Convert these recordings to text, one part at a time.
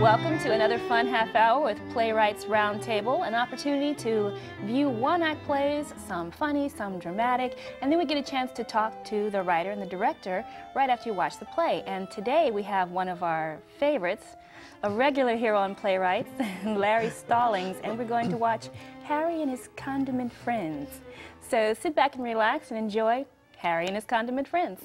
Welcome to another fun half hour with Playwrights Roundtable, an opportunity to view one-act plays, some funny, some dramatic, and then we get a chance to talk to the writer and the director right after you watch the play. And today we have one of our favorites, a regular here on Playwrights, Larry Stallings, and we're going to watch Harry and His Condiment Friends. So sit back and relax and enjoy Harry and His Condiment Friends.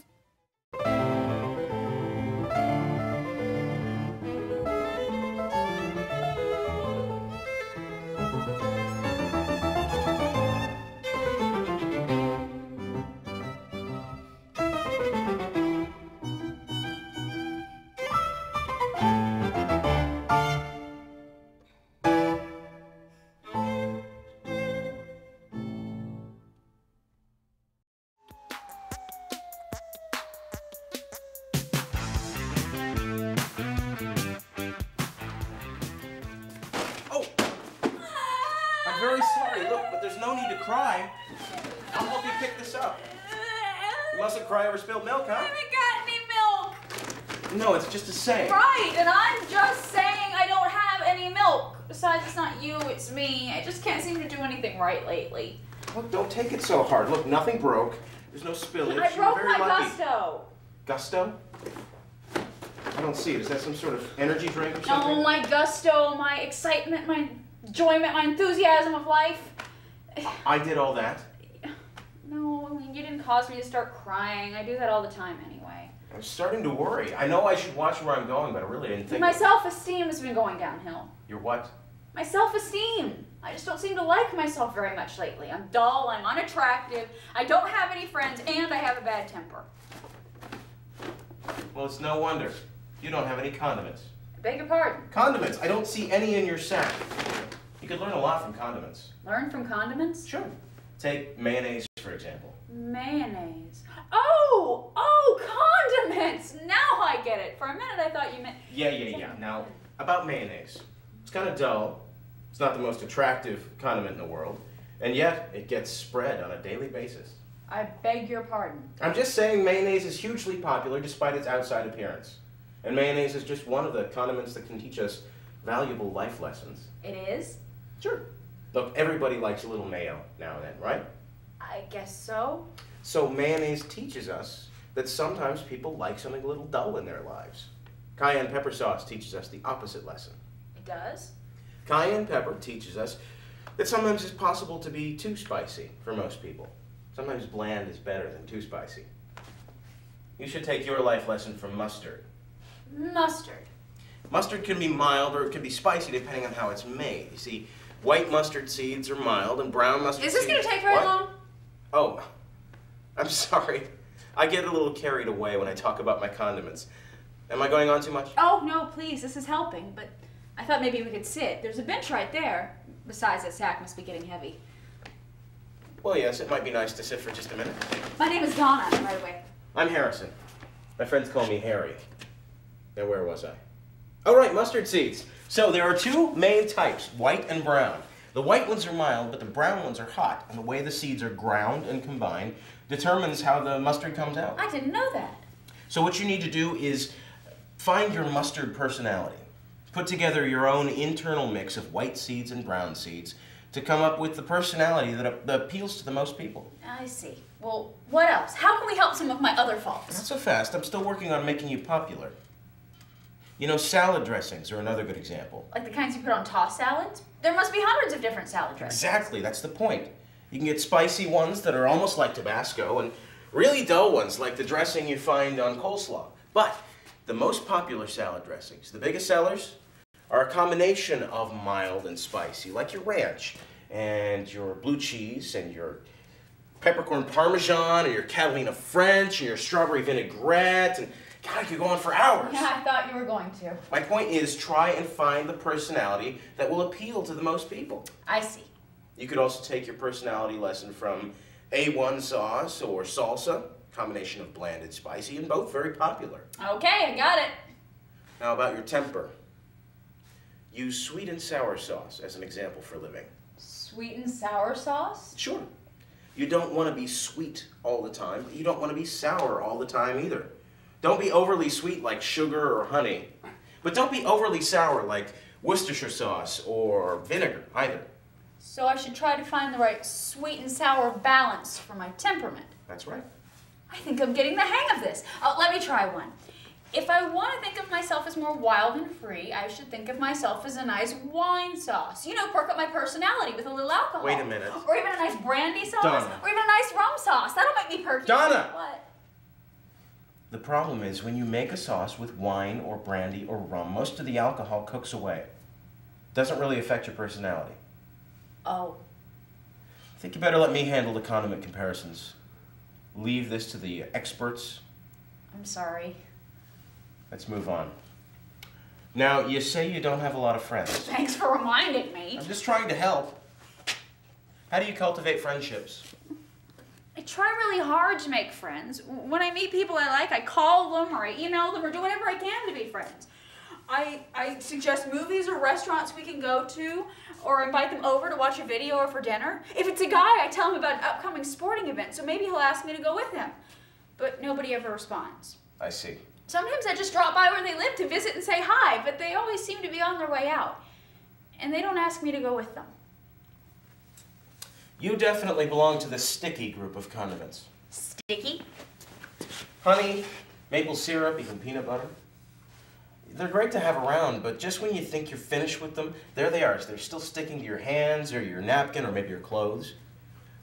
Very sorry, look, but there's no need to cry. I'll help you pick this up. You mustn't cry over spilled milk, huh? I haven't got any milk. No, it's just a saying. Right, and I'm just saying I don't have any milk. Besides, it's not you, it's me. I just can't seem to do anything right lately. Look, don't take it so hard. Look, nothing broke. There's no spillage. I broke my lucky. Gusto. Gusto? I don't see it. Is that some sort of energy drink or something? Oh, my Gusto, my excitement, my enjoyment, my enthusiasm of life. I did all that. No, I mean, you didn't cause me to start crying. I do that all the time anyway. I'm starting to worry. I know I should watch where I'm going, but I really didn't think... My self-esteem has been going downhill. Your what? My self-esteem. I just don't seem to like myself very much lately. I'm dull, I'm unattractive, I don't have any friends, and I have a bad temper. Well, it's no wonder. You don't have any condiments. I beg your pardon? Condiments. I don't see any in your sack. You could learn a lot from condiments. Learn from condiments? Sure. Take mayonnaise, for example. Mayonnaise. Oh, condiments! Now I get it. For a minute I thought you meant... Yeah. Now, about mayonnaise. It's kind of dull. It's not the most attractive condiment in the world. And yet, it gets spread on a daily basis. I beg your pardon. I'm just saying mayonnaise is hugely popular despite its outside appearance. And mayonnaise is just one of the condiments that can teach us valuable life lessons. It is? Sure. Look, everybody likes a little mayo now and then, right? I guess so. So mayonnaise teaches us that sometimes people like something a little dull in their lives. Cayenne pepper sauce teaches us the opposite lesson. It does? Cayenne pepper teaches us that sometimes it's possible to be too spicy for most people. Sometimes bland is better than too spicy. You should take your life lesson from mustard. Mustard. Mustard can be mild or it can be spicy depending on how it's made. You see, white mustard seeds are mild and brown mustard seeds... Is this going to take very long? Oh, I'm sorry. I get a little carried away when I talk about my condiments. Am I going on too much? Oh, no, please. This is helping, but I thought maybe we could sit. There's a bench right there. Besides, that sack must be getting heavy. Well, yes, it might be nice to sit for just a minute. My name is Donna, by the way. I'm Harrison. My friends call me Harry. Now, where was I? Oh, right, mustard seeds. So there are two main types, white and brown. The white ones are mild, but the brown ones are hot, and the way the seeds are ground and combined determines how the mustard comes out. I didn't know that. So what you need to do is find your mustard personality. Put together your own internal mix of white seeds and brown seeds to come up with the personality that appeals to the most people. I see. Well, what else? How can we help some of my other faults? Not so fast. I'm still working on making you popular. You know, salad dressings are another good example. Like the kinds you put on tossed salads? There must be hundreds of different salad dressings. Exactly, that's the point. You can get spicy ones that are almost like Tabasco and really dull ones like the dressing you find on coleslaw. But the most popular salad dressings, the biggest sellers, are a combination of mild and spicy, like your ranch and your blue cheese and your peppercorn parmesan and your Catalina French and your strawberry vinaigrette and God, I could go on for hours. Yeah, I thought you were going to. My point is, try and find the personality that will appeal to the most people. I see. You could also take your personality lesson from A1 sauce or salsa, combination of bland and spicy, and both very popular. Okay, I got it. Now about your temper. Use sweet and sour sauce as an example for living. Sweet and sour sauce? Sure. You don't want to be sweet all the time, but you don't want to be sour all the time either. Don't be overly sweet like sugar or honey, But don't be overly sour like Worcestershire sauce or vinegar either. So I should try to find the right sweet and sour balance for my temperament. That's right. I think I'm getting the hang of this. Let me try one. If I want to think of myself as more wild and free, I should think of myself as a nice wine sauce. You know, perk up my personality with a little alcohol. Wait a minute. Or even a nice brandy sauce. Donna. Or even a nice rum sauce. That'll make me perky. Donna! What? The problem is when you make a sauce with wine or brandy or rum, most of the alcohol cooks away. It doesn't really affect your personality. Oh. I think you better let me handle the condiment comparisons. Leave this to the experts. I'm sorry. Let's move on. Now, you say you don't have a lot of friends. Thanks for reminding me. I'm just trying to help. How do you cultivate friendships? I try really hard to make friends. When I meet people I like, I call them or I email them or do whatever I can to be friends. I suggest movies or restaurants we can go to, or invite them over to watch a video or for dinner. If it's a guy, I tell him about an upcoming sporting event, so maybe he'll ask me to go with him. But nobody ever responds. I see. Sometimes I just drop by where they live to visit and say hi, but they always seem to be on their way out. And they don't ask me to go with them. You definitely belong to the sticky group of condiments. Sticky? Honey, maple syrup, even peanut butter. They're great to have around, but just when you think you're finished with them, there they are. They're still sticking to your hands or your napkin or maybe your clothes.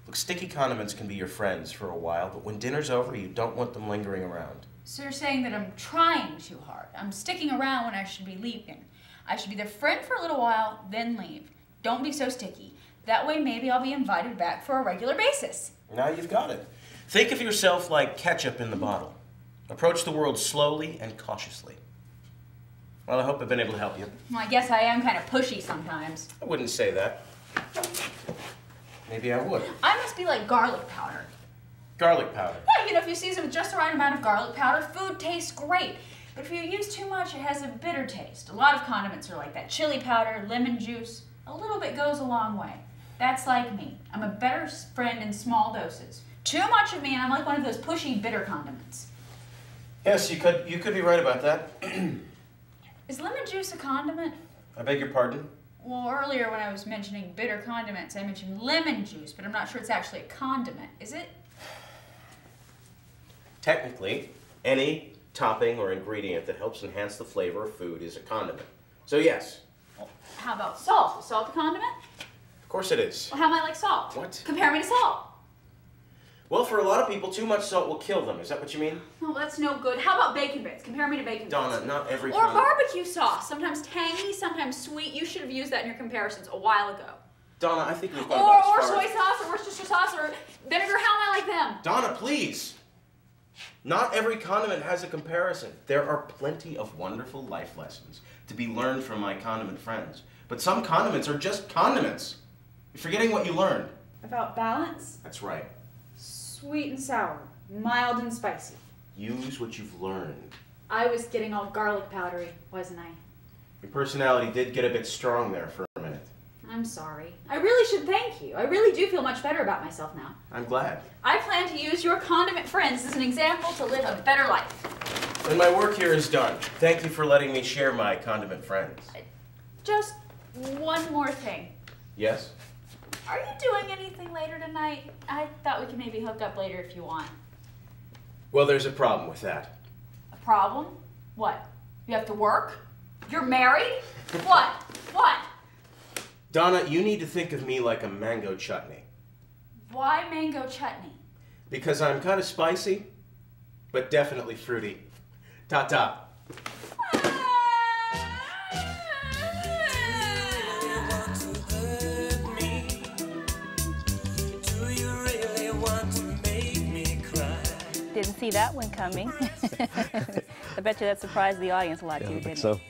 Look, sticky condiments can be your friends for a while, but when dinner's over, you don't want them lingering around. So you're saying that I'm trying too hard. I'm sticking around when I should be leaving. I should be their friend for a little while, then leave. Don't be so sticky. That way maybe I'll be invited back for a regular basis. Now you've got it. Think of yourself like ketchup in the bottle. Approach the world slowly and cautiously. Well, I hope I've been able to help you. Well, I guess I am kind of pushy sometimes. I wouldn't say that. Maybe I would. I must be like garlic powder. Garlic powder. Yeah, you know, if you season with just the right amount of garlic powder, food tastes great. But if you use too much, it has a bitter taste. A lot of condiments are like that. Chili powder, lemon juice, a little bit goes a long way. That's like me. I'm a better friend in small doses. Too much of me and I'm like one of those pushy, bitter condiments. Yes, you could be right about that. Is lemon juice a condiment? I beg your pardon? Well, earlier when I was mentioning bitter condiments, I mentioned lemon juice, but I'm not sure it's actually a condiment. Is it? Technically, any topping or ingredient that helps enhance the flavor of food is a condiment. So yes. Well, how about salt? Is salt a condiment? Of course it is. Well, how am I like salt? What? Compare me to salt. Well, for a lot of people, too much salt will kill them. Is that what you mean? Oh, that's no good. How about bacon bits? Compare me to bacon bits. Donna, not every Or condiment. barbecue sauce. Sometimes tangy, sometimes sweet. You should have used that in your comparisons a while ago. Donna, I think we've gone about Or as far soy sauce, or Worcestershire sauce, or vinegar. How am I like them? Donna, please. Not every condiment has a comparison. There are plenty of wonderful life lessons to be learned from my condiment friends. But some condiments are just condiments. You're forgetting what you learned. About balance? That's right. Sweet and sour. Mild and spicy. Use what you've learned. I was getting all garlic powdery, wasn't I? Your personality did get a bit strong there for a minute. I'm sorry. I really should thank you. I really do feel much better about myself now. I'm glad. I plan to use your condiment friends as an example to live a better life. Then my work here is done. Thank you for letting me share my condiment friends. Just one more thing. Yes? Are you doing anything later tonight? I thought we could maybe hook up later if you want. Well, there's a problem with that. A problem? What? You have to work? You're married? What? What? Donna, you need to think of me like a mango chutney. Why mango chutney? Because I'm kind of spicy, but definitely fruity. Ta-ta. Didn't see that one coming. I bet you that surprised the audience a lot too, didn't it?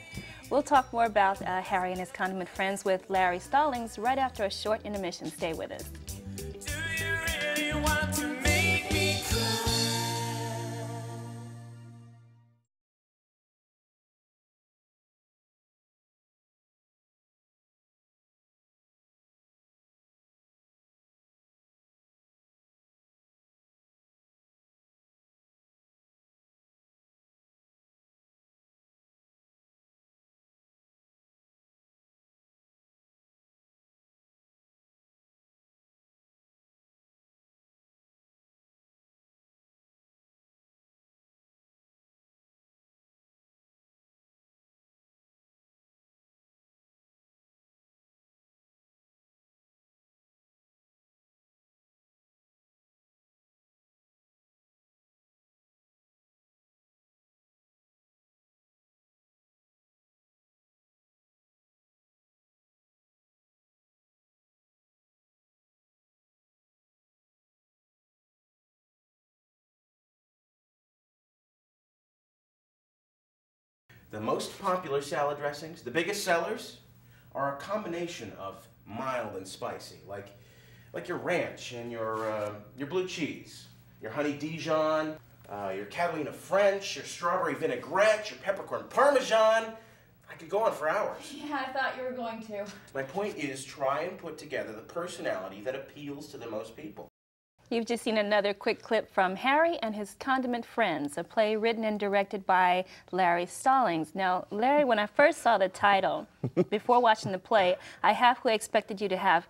We'll talk more about Harry and his condiment friends with Larry Stallings right after a short intermission. Stay with us. the most popular salad dressings, the biggest sellers, are a combination of mild and spicy, like your ranch and your blue cheese, your honey Dijon, your Catalina French, your strawberry vinaigrette, your peppercorn Parmesan. I could go on for hours. Yeah, I thought you were going to. My point is, try and put together the personality that appeals to the most people. You've just seen another quick clip from Harry and His Condiment Friends, a play written and directed by Larry Stallings. Now, Larry, when I first saw the title, before watching the play, I halfway expected you to have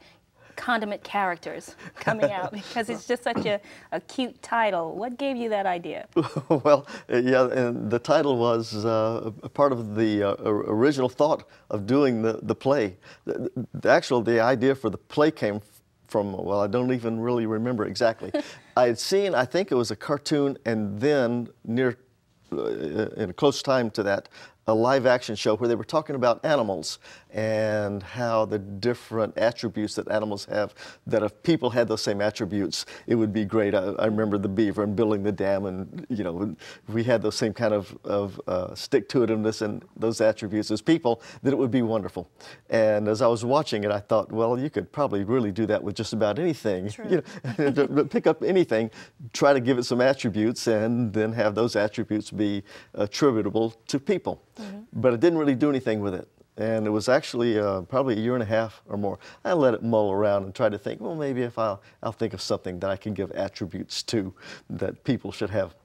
condiment characters coming out because it's just such a cute title. What gave you that idea? Well, yeah, and the title was a part of the original thought of doing the play. The idea for the play came from, well, I don't even really remember exactly. I had seen, I think it was a cartoon, and then in a close time to that, a live action show where they were talking about animals and how the different attributes that animals have, that if people had those same attributes, it would be great. I remember the beaver and building the dam, and you know, if we had those same kind of stick-to-itiveness and those attributes as people, that it would be wonderful. And as I was watching it, I thought, well, you could probably really do that with just about anything. You know, pick up anything, try to give it some attributes, and then have those attributes be attributable to people. But I didn't really do anything with it. And it was actually probably a year and a half or more. I let it mull around and try to think, well, maybe if I'll think of something that I can give attributes to that people should have.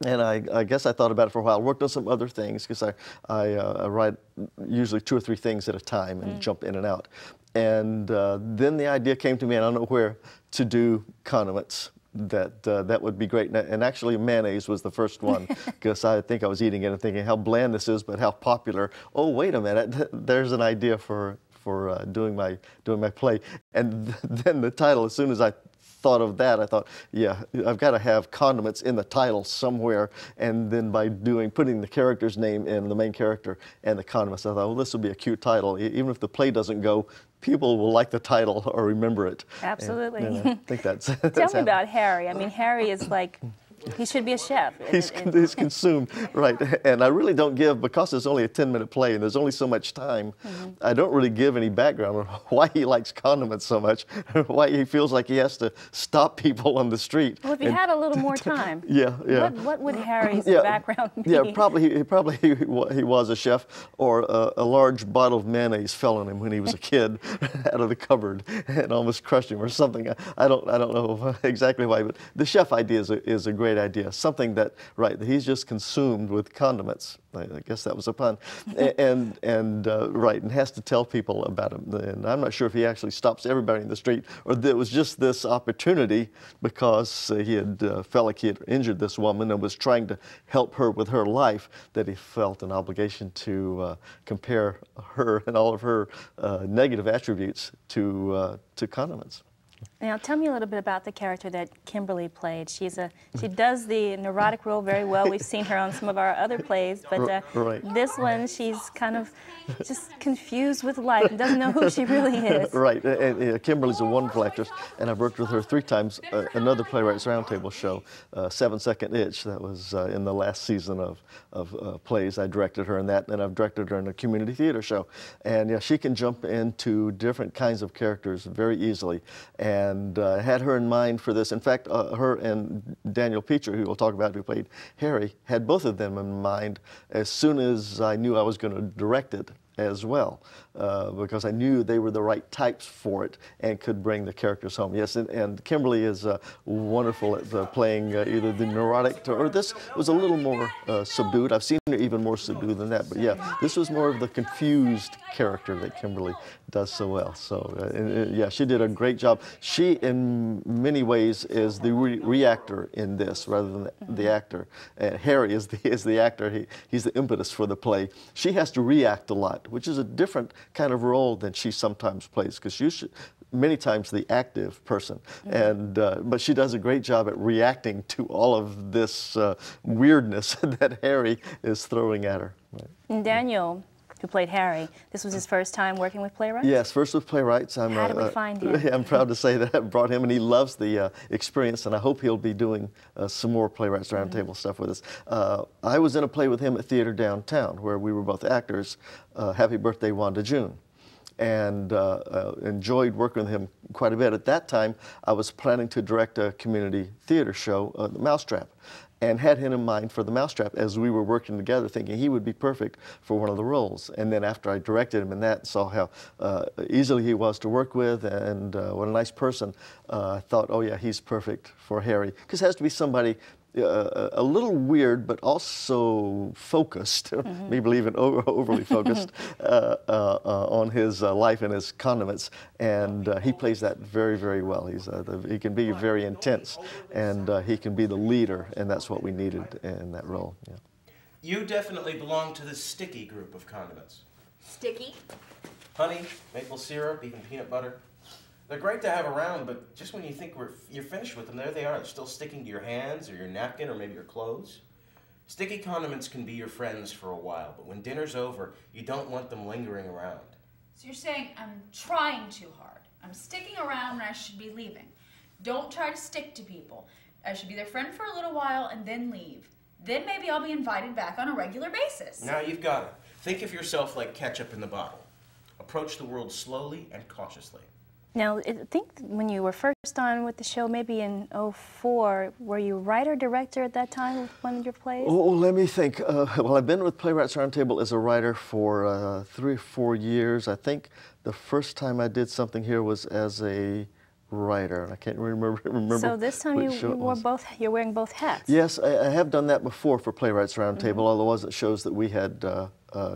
And I guess I thought about it for a while, worked on some other things, because I write usually 2 or 3 things at a time and jump in and out. And then the idea came to me, and I don't know where, to do condiments. That would be great. And actually mayonnaise was the first one, because I think I was eating it and thinking how bland this is, but how popular. Oh, wait a minute, there's an idea for doing my play. And then the title, as soon as I thought of that, I thought, yeah, I've got to have condiments in the title somewhere. And then by putting the character's name in, the main character, and the condiments, I thought, well, this will be a cute title. Even if the play doesn't go, people will like the title or remember it. Absolutely. And I think that's Tell me about Harry. I mean, Harry is like, he should be a chef. He's consumed, right. And I really don't give, because it's only a 10-minute play and there's only so much time, I don't really give any background on why he likes condiments so much, why he feels like he has to stop people on the street. Well, if you had a little more time, yeah. What would Harry's background be? Yeah, probably he was a chef, or a large bottle of mayonnaise fell on him when he was a kid out of the cupboard and almost crushed him or something. I don't know exactly why, but the chef idea is a great idea. Something that, right, he's just consumed with condiments. I guess that was a pun. Right, and has to tell people about him. And I'm not sure if he actually stops everybody in the street, or there was just this opportunity because he had felt like he had injured this woman and was trying to help her with her life, that he felt an obligation to compare her and all of her negative attributes to condiments. Now, tell me a little bit about the character that Kimberly played. She does the neurotic role very well. We've seen her on some of our other plays, but this one, she's kind of just confused with life and doesn't know who she really is. Right, and Kimberly's a wonderful actress, and I've worked with her 3 times. Another Playwrights Roundtable show, 7 Second Itch, that was in the last season of plays. I directed her in that, and I've directed her in a community theater show. And yeah, she can jump into different kinds of characters very easily, and had her in mind for this. In fact, her and Daniel Peacher, who we'll talk about, who played Harry, had both of them in mind as soon as I knew I was going to direct it as well, because I knew they were the right types for it and could bring the characters home. Yes, and Kimberly is wonderful at playing either the neurotic, or this was a little more subdued. I've seen her even more subdued than that, but yeah, this was more of the confused character that Kimberly does so well. So yeah, she did a great job. She, in many ways, is the reactor in this rather than the actor. Harry is the actor. He's the impetus for the play. She has to react a lot, which is a different kind of role than she sometimes plays, because she's many times the active person, and but she does a great job at reacting to all of this weirdness that Harry is throwing at her. Right. And Daniel, who played Harry. This was his first time working with playwrights? Yes, first with playwrights. How did we find him? I'm proud to say that I brought him, and he loves the experience, and I hope he'll be doing some more Playwrights Roundtable stuff with us. I was in a play with him at Theater Downtown, where we were both actors, Happy Birthday, Wanda June, and enjoyed working with him quite a bit. At that time, I was planning to direct a community theater show, The Mousetrap, and had him in mind for The Mousetrap as we were working together, thinking he would be perfect for one of the roles. And then after I directed him in that, saw how easily he was to work with, and what a nice person, I thought, oh yeah, he's perfect for Harry. Because it has to be somebody a little weird, but also focused, maybe even overly focused on his life and his condiments. And he plays that very, very well. He can be very intense, and he can be the leader, and that's what we needed in that role. Yeah. You definitely belong to the sticky group of condiments. Sticky? Honey, maple syrup, even peanut butter. They're great to have around, but just when you think you're finished with them, there they are. They're still sticking to your hands or your napkin or maybe your clothes. Sticky condiments can be your friends for a while, but when dinner's over, you don't want them lingering around. So you're saying I'm trying too hard. I'm sticking around when I should be leaving. Don't try to stick to people. I should be their friend for a little while and then leave. Then maybe I'll be invited back on a regular basis. Now you've got it. Think of yourself like ketchup in the bottle. Approach the world slowly and cautiously. Now, I think when you were first on with the show, maybe in '04, were you writer-director at that time with one of your plays? Oh, let me think. Well, I've been with Playwrights Roundtable as a writer for 3 or 4 years. I think the first time I did something here was as a writer, and I can't remember. So this time you're wearing both hats. Yes, I have done that before for Playwrights Roundtable, although it wasn't shows that we had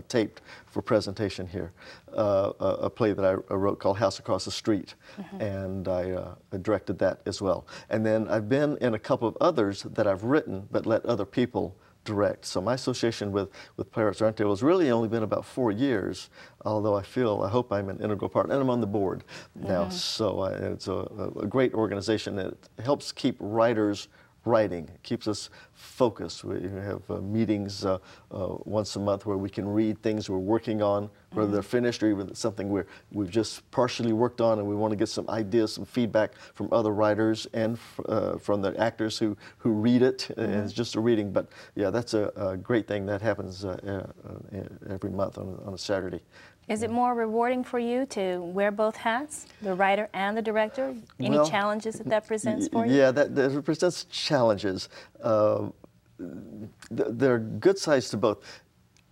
taped for presentation here. A play that I wrote called House Across the Street, and I directed that as well. And then I've been in a couple of others that I've written but let other people direct. So my association with Playwrights Roundtable has really only been about 4 years, although I hope I'm an integral part, and I'm on the board now. So it's a great organization that helps keep writers writing. It keeps us focused. We have meetings once a month where we can read things we're working on, whether they're finished or even something we've just partially worked on, and we want to get some ideas, some feedback from other writers and from the actors who read it. And it's just a reading, but yeah, that's a great thing that happens every month on a Saturday. Is it more rewarding for you to wear both hats, the writer and the director? Any challenges that presents for you? Yeah, that presents challenges. There are good sides to both.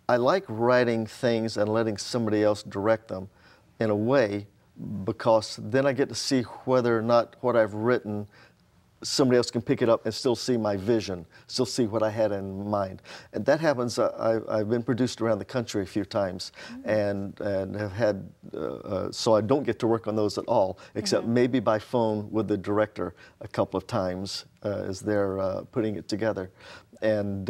I like writing things and letting somebody else direct them in a way, because then I get to see whether or not what I've written, somebody else can pick it up and still see my vision, still see what I had in mind. And that happens. I've been produced around the country a few times, and have had, so I don't get to work on those at all, except maybe by phone with the director a couple of times as they're putting it together. And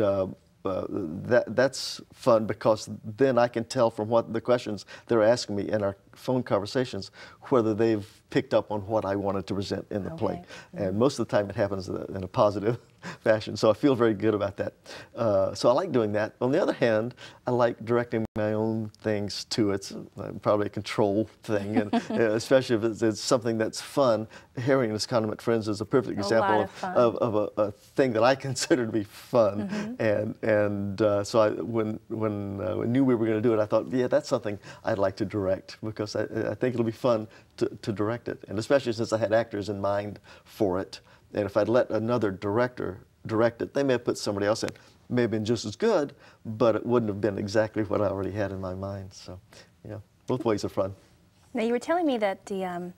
that's fun, because then I can tell from what the questions they're asking me in our phone conversations whether they've picked up on what I wanted to present in the play. And most of the time it happens in a positive fashion, so I feel very good about that. So I like doing that. On the other hand, I like directing my own things too. It's probably a control thing, and especially if it's something that's fun. Harry and his Condiment Friends is a perfect example of a thing that I consider to be fun. And so when I knew we were going to do it, I thought, yeah, that's something I'd like to direct, because I think it'll be fun to direct it, and especially since I had actors in mind for it. And if I'd let another director direct it, they may have put somebody else in. May have been just as good, but it wouldn't have been exactly what I already had in my mind. So, yeah, both ways are fun. Now, you were telling me that the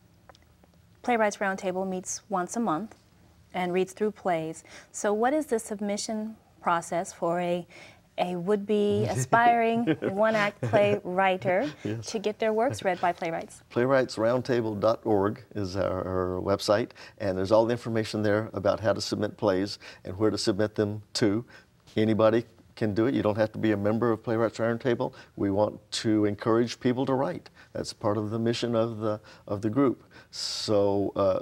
Playwrights Roundtable meets once a month and reads through plays. So what is the submission process for a would-be aspiring one-act play writer to get their works read by playwrights? PlaywrightsRoundtable.org is our website, and there's all the information there about how to submit plays and where to submit them to. Anybody can do it. You don't have to be a member of Playwrights Roundtable. We want to encourage people to write. That's part of the mission of the group. So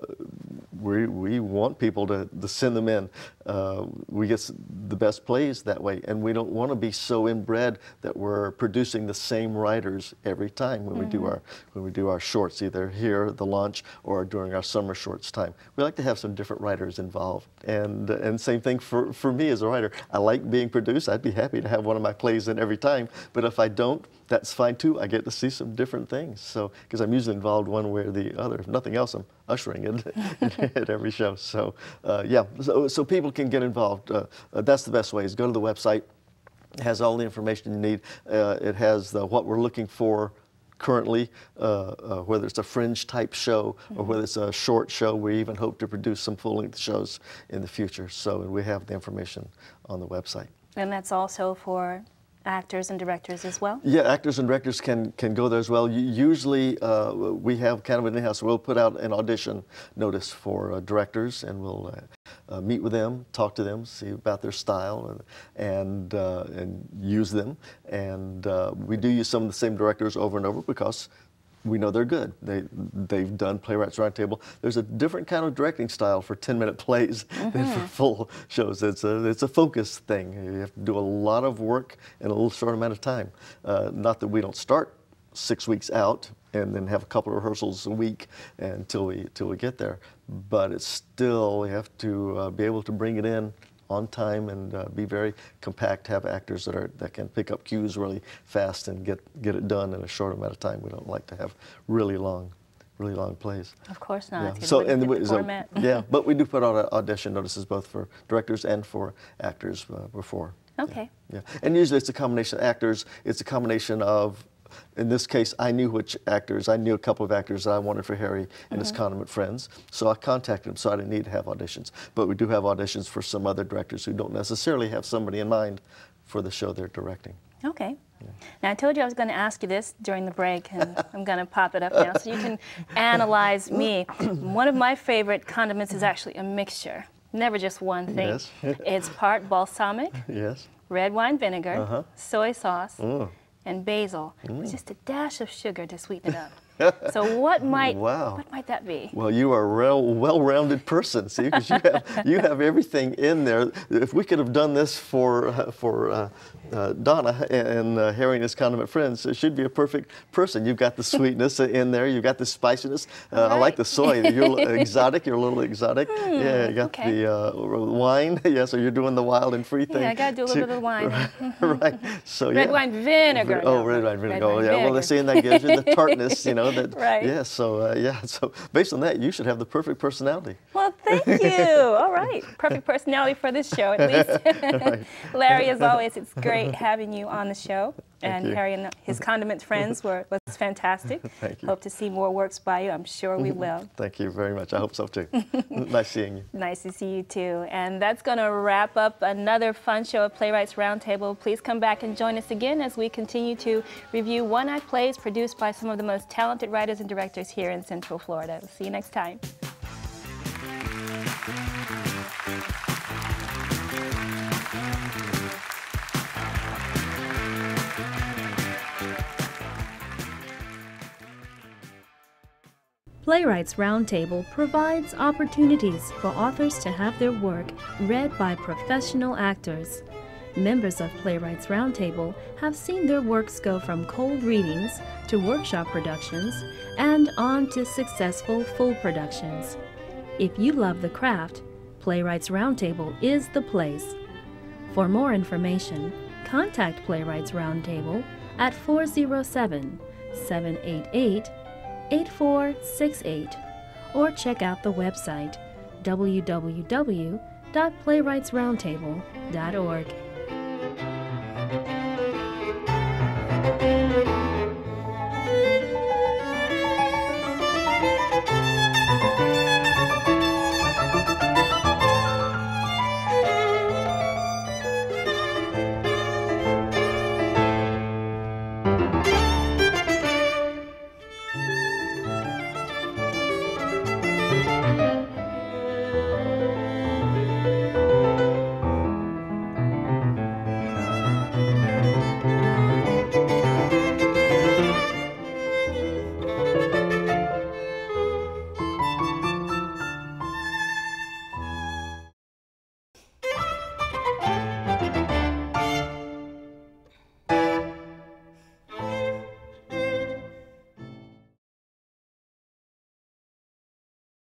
we want people to send them in. We get the best plays that way, and we don't want to be so inbred that we're producing the same writers every time when we do our shorts, either here at the launch or during our summer shorts time. We like to have some different writers involved, and same thing for me as a writer. I like being produced. I'd be happy to have one of my plays in every time, but if I don't, that's fine too. I get to see some different things. So, because I'm usually involved one way or the other. If nothing else, I'm ushering it at every show. So, yeah, so people can get involved. That's the best way, is go to the website. It has all the information you need. It has what we're looking for currently, whether it's a fringe type show or whether it's a short show. We even hope to produce some full-length shows in the future. So we have the information on the website. And that's also for actors and directors as well? Yeah, actors and directors can go there as well. Usually we have kind of an in-house. We'll put out an audition notice for directors, and we'll meet with them, talk to them, see about their style, and use them. And we do use some of the same directors over and over because we know they're good. They've done Playwrights Roundtable. There's a different kind of directing style for 10-minute plays than for full shows. It's a focus thing. You have to do a lot of work in a little short amount of time. Not that we don't start 6 weeks out and then have a couple of rehearsals a week until we get there, but it's still, we have to be able to bring it in on time and be very compact, have actors that can pick up cues really fast and get it done in a short amount of time. We don't like to have really long plays. Of course not. Yeah. So, yeah, but we do put out audition notices both for directors and for actors before. Okay. Yeah, and usually it's a combination of actors. It's a combination of, in this case, I knew which actors. I knew a couple of actors that I wanted for Harry and his Condiment friends. So I contacted them, so I didn't need to have auditions. But we do have auditions for some other directors who don't necessarily have somebody in mind for the show they're directing. Okay. Yeah. Now, I told you I was going to ask you this during the break, and I'm going to pop it up now so you can analyze me. One of my favorite condiments is actually a mixture, never just one thing. Yes. It's part balsamic, yes, red wine vinegar, soy sauce, oh, and basil, with just a dash of sugar to sweeten it up. So what might that be? Well, you are a well-rounded person, see, because you have everything in there. If we could have done this for Donna and Harry and his Condiment friends, it should be a perfect person. You've got the sweetness in there. You've got the spiciness. I like the soy. You're exotic. You're a little exotic. Yeah, you got the wine. Yeah, so you're doing the wild and free thing. Yeah, I got to do a little bit of wine. Right. So red wine vinegar. Oh, red wine vinegar. Oh, yeah. Well, see, and that gives you the tartness, you know. That, right. Yeah. So So based on that, you should have the perfect personality. Well, thank you. All right. Perfect personality for this show, at least. Right. Larry, as always, it's great having you on the show. Thank you. Harry and his Condiment friends was fantastic. Thank you. Hope to see more works by you. I'm sure we will. Thank you very much. I hope so too. Nice seeing you. Nice to see you too. And that's going to wrap up another fun show of Playwrights Roundtable. Please come back and join us again as we continue to review one-act plays produced by some of the most talented writers and directors here in Central Florida. We'll see you next time. Playwrights Roundtable provides opportunities for authors to have their work read by professional actors. Members of Playwrights Roundtable have seen their works go from cold readings to workshop productions and on to successful full productions. If you love the craft, Playwrights Roundtable is the place. For more information, contact Playwrights Roundtable at 407-788-8468 or check out the website www.playwrightsroundtable.org.